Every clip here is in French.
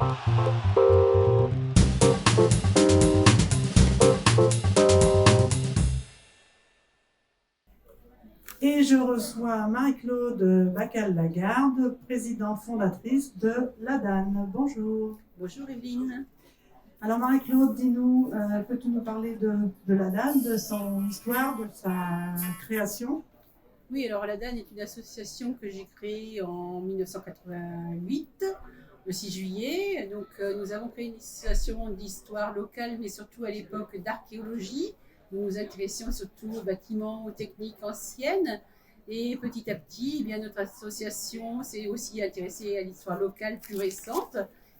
Et je reçois Marie-Claude Bacal-Lagarde, présidente fondatrice de l'ADAN. Bonjour. Bonjour Evelyne. Alors Marie-Claude, dis-nous, peux-tu nous parler de l'ADAN, de son histoire, de sa création? Oui, alors l'ADAN est une association que j'ai créée en 1988, le 6 juillet. Donc nous avons créé une association d'histoire locale, mais surtout à l'époque d'archéologie. Nous nous intéressions surtout aux bâtiments, aux techniques anciennes. Et petit à petit, eh bien, notre association s'est aussi intéressée à l'histoire locale plus récente.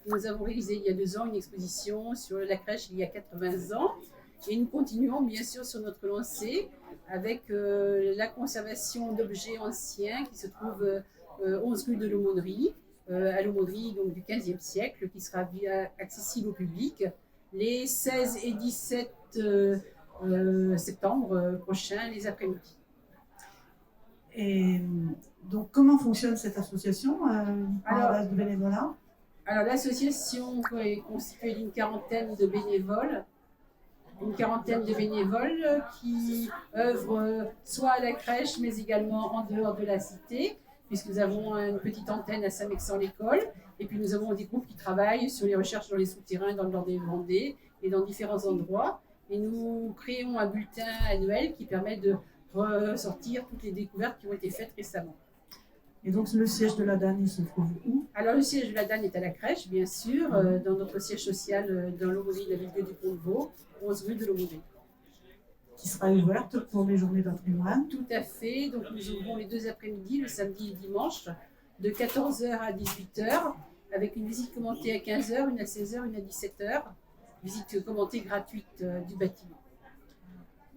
Nous avons réalisé il y a 2 ans une exposition sur la crèche il y a 80 ans. Et nous continuons bien sûr sur notre lancée avec la conservation d'objets anciens qui se trouvent 11 rue de l'Aumônerie, à l'Aumônerie donc, du XVe siècle, qui sera accessible au public les 16 et 17 septembre prochains, les après-midi. Et donc, comment fonctionne cette association à base de bénévolat? Alors, l'association est constituée d'une quarantaine de bénévoles. Qui œuvrent soit à la crèche, mais également en dehors de la cité, puisque nous avons une petite antenne à Saint-Mexan-l'École. Et puis nous avons des groupes qui travaillent sur les recherches dans les souterrains, dans le nord des Vendées et dans différents endroits. Et nous créons un bulletin annuel qui permet de ressortir toutes les découvertes qui ont été faites récemment. Et donc le siège de l'ADAN, il se trouve où? Alors le siège de l'ADAN est à la crèche, bien sûr, dans notre siège social dans l'Aumônerie de la ville du Pont-de-Vaux, 11 rue de l'Aumônerie. Qui sera ouverte pour les journées patrimoine. Tout à fait, donc nous ouvrons les 2 après-midi, le samedi et le dimanche, de 14h à 18h, avec une visite commentée à 15h, une à 16h, une à 17h, visite commentée gratuite du bâtiment.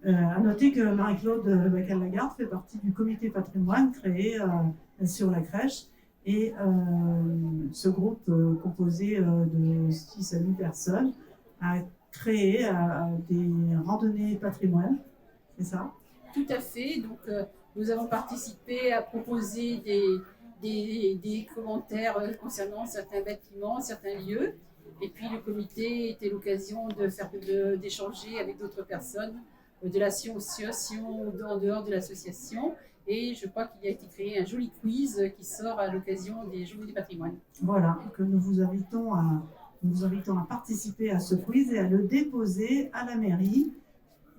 À noter que Marie-Claude Bacal-Lagarde fait partie du comité patrimoine créé sur la crèche. Et ce groupe composé de 6 à 8 personnes a créé des randonnées patrimoine, c'est ça? Tout à fait. Donc, nous avons participé à proposer des commentaires concernant certains bâtiments, certains lieux. Et puis, le comité était l'occasion d'échanger avec d'autres personnes de l'association ou en dehors de l'association. Et je crois qu'il a été créé un joli quiz qui sort à l'occasion des Journées du patrimoine. Voilà, que nous vous invitons à participer à ce quiz et à le déposer à la mairie.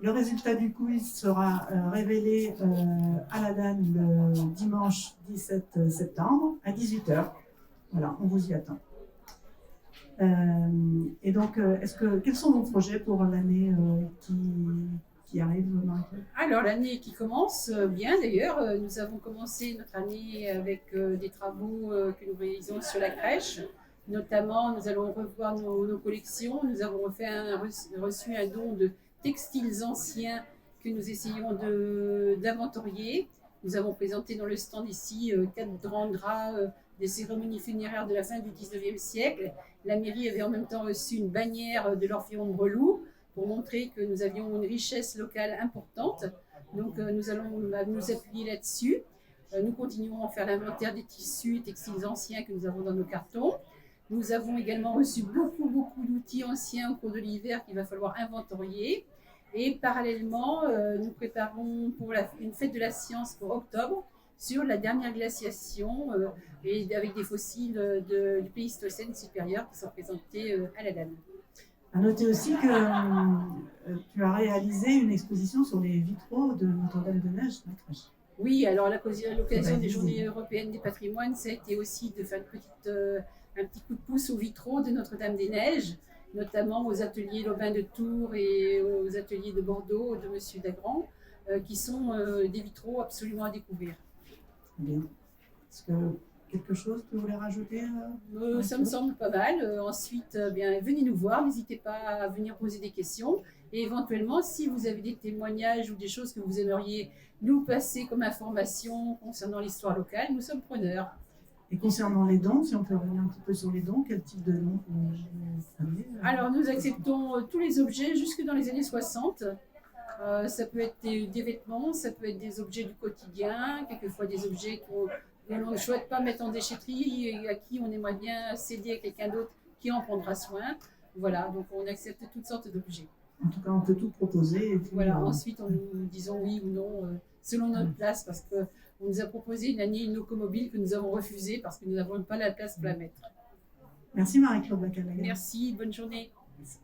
Le résultat du quiz sera révélé à l'ADAN le dimanche 17 septembre à 18h. Voilà, on vous y attend. Et donc, quels sont vos projets pour l'année qui arrive, Marie-Claude? Alors, l'année qui commence bien d'ailleurs, nous avons commencé notre année avec des travaux que nous réalisons sur la crèche. Notamment, nous allons revoir nos collections. Nous avons reçu un don de textiles anciens que nous essayons d'inventorier. Nous avons présenté dans le stand ici 4 grands draps des cérémonies funéraires de la fin du 19e siècle. La mairie avait en même temps reçu une bannière de l'Orphéon de Breloux pour montrer que nous avions une richesse locale importante. Donc nous allons nous appuyer là-dessus. Nous continuons à faire l'inventaire des tissus et textiles anciens que nous avons dans nos cartons. Nous avons également reçu beaucoup d'outils anciens au cours de l'hiver qu'il va falloir inventorier. Et parallèlement, nous préparons pour une fête de la science pour octobre sur la dernière glaciation et avec des fossiles du Pléistocène supérieur qui sont présentés à l'ADAN. À noter aussi que tu as réalisé une exposition sur les vitraux de Notre-Dame-des-Neiges, la crèche. Oui, alors l'occasion des Journées européennes des patrimoines, ça a été aussi de faire un petit coup de pouce aux vitraux de Notre-Dame-des-Neiges, notamment aux ateliers Lobin de Tours et aux ateliers de Bordeaux de Monsieur Dagrand, qui sont des vitraux absolument à découvrir. Bien. Est-ce que quelque chose que vous voulez rajouter ça me semble pas mal. Ensuite, bien, venez nous voir, n'hésitez pas à venir poser des questions. Et éventuellement, si vous avez des témoignages ou des choses que vous aimeriez nous passer comme information concernant l'histoire locale, nous sommes preneurs. Et concernant les dons, si on peut revenir un petit peu sur les dons, quel type de dons vous avez? Alors, nous acceptons tous les objets jusque dans les années 60. Ça peut être des vêtements, ça peut être des objets du quotidien, quelquefois des objets que l'on ne souhaite pas mettre en déchetterie et à qui on aimerait bien céder à quelqu'un d'autre qui en prendra soin. Voilà, donc on accepte toutes sortes d'objets. En tout cas, on peut tout proposer. Et puis, voilà, ensuite, nous disons oui ou non selon notre place, parce qu'on nous a proposé une année une locomobile que nous avons refusée parce que nous n'avons pas la place pour la mettre. Merci Marie-Claude Bacalaga. Merci, bonne journée. Merci.